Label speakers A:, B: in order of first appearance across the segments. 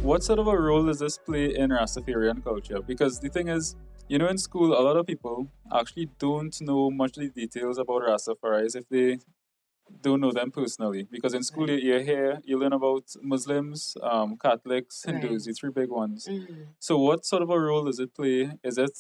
A: What sort of a role does this play in Rastafarian culture? Because the thing is, in school, a lot of people actually don't know much of the details about Rastafaris if they don't know them personally. Because in school,
B: Right.
A: you're here, you learn about Muslims, Catholics,
B: Right.
A: Hindus, the three big ones.
B: Mm.
A: So, what sort of a role does it play? Is it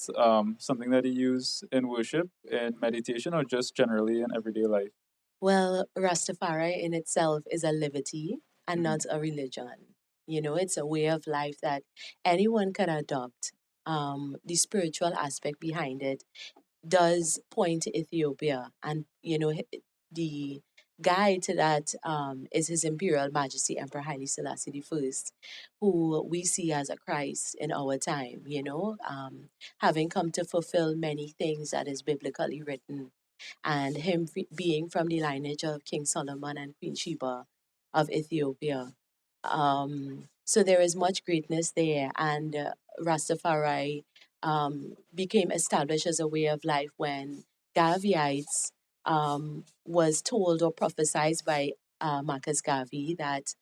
A: something that you use in worship, in meditation, or just generally in everyday life?
B: Well, Rastafari in itself is a liberty and
A: Mhm.
B: not a religion. It's a way of life that anyone can adopt. The spiritual aspect behind it does point to Ethiopia, and the guide to that is His Imperial Majesty Emperor Haile Selassie I, who we see as a Christ in our time. Having come to fulfill many things that is biblically written, and him being from the lineage of King Solomon and Queen Sheba of Ethiopia. So there is much greatness there, and Rastafari became established as a way of life when Gaviites was told or prophesied by Marcus Garvey that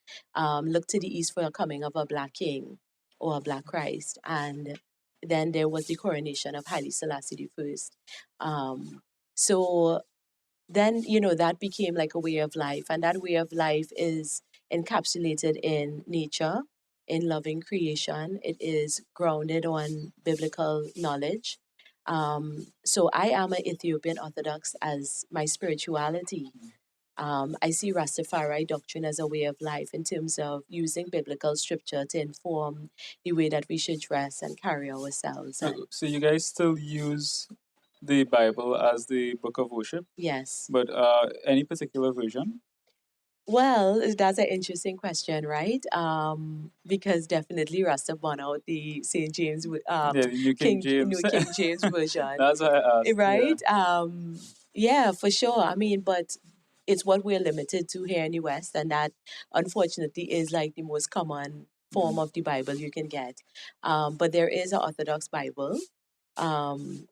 B: look to the east for a coming of a black king or a black Christ, and then there was the coronation of Haile Selassie I. So then, that became like a way of life. And that way of life is encapsulated in nature, in loving creation. It is grounded on biblical knowledge. So I am an Ethiopian Orthodox as my spirituality. I see Rastafari doctrine as a way of life in terms of using biblical scripture to inform the way that we should dress and carry ourselves. And
A: So you guys still use the Bible as the book of worship,
B: yes.
A: but any particular version?
B: Well, that's an interesting question, right? Because definitely Rasta born out the St. James,
A: Yeah, the New King
B: New
A: James.
B: King James version,
A: That's why I asked. Yeah.
B: right? Yeah, for sure. I mean, but it's what we're limited to here in the West, and that unfortunately is like the most common form of the Bible you can get. But there is an Orthodox Bible. Um,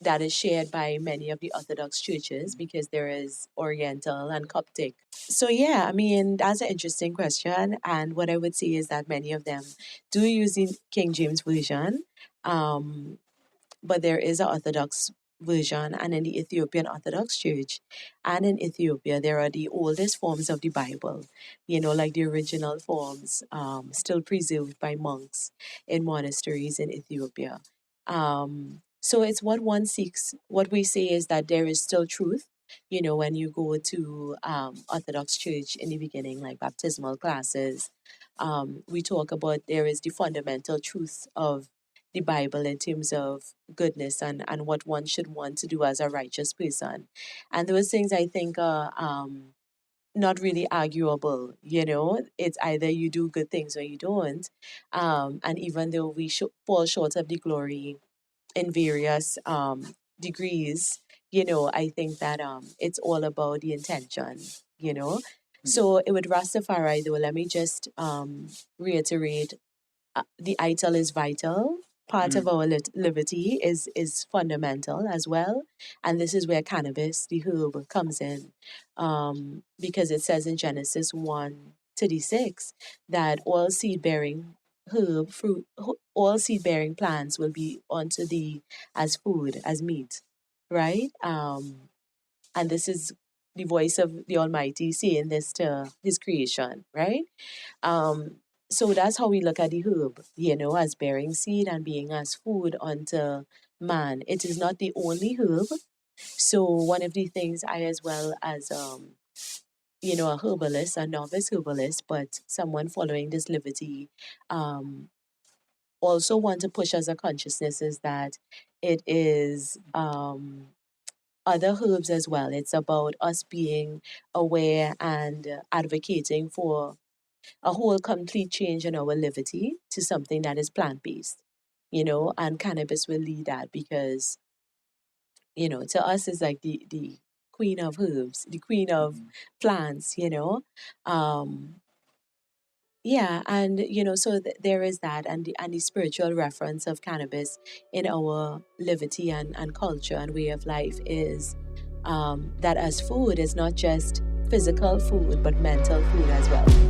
B: that is shared by many of the Orthodox churches because there is Oriental and Coptic. So yeah, I mean that's an interesting question, and what I would say is that many of them do use the King James version, um, but there is an Orthodox version, and in the Ethiopian Orthodox Church, and in Ethiopia there are the oldest forms of the Bible, like the original forms, still preserved by monks in monasteries in Ethiopia. So it's what one seeks. What we say is that there is still truth. When you go to Orthodox Church in the beginning, like baptismal classes, we talk about there is the fundamental truth of the Bible in terms of goodness and what one should want to do as a righteous person. And those things I think are not really arguable. It's either you do good things or you don't. And even though we fall short of the glory in various degrees, I think that it's all about the intention, you know. So with Rastafari, though, let me just reiterate the ital is vital. Part of our liberty is fundamental as well, and this is where cannabis, the herb, comes in, because it says in Genesis 1:36 that all seed bearing all seed bearing plants will be unto thee as food, as meat, right? And this is the voice of the Almighty saying this to His creation, right? Um, so that's how we look at the herb, as bearing seed and being as food unto man. It is not the only herb. So one of the things I, as well as a herbalist, a novice herbalist, but someone following this liberty, um, also want to push as a consciousness is that it is other herbs as well. It's about us being aware and advocating for a whole complete change in our liberty to something that is plant based, and cannabis will lead that because, to us is like the queen of herbs, the queen of plants. Um, yeah, and so there is that, and the spiritual reference of cannabis in our liberty and culture and way of life is that as food is not just physical food but mental food as well.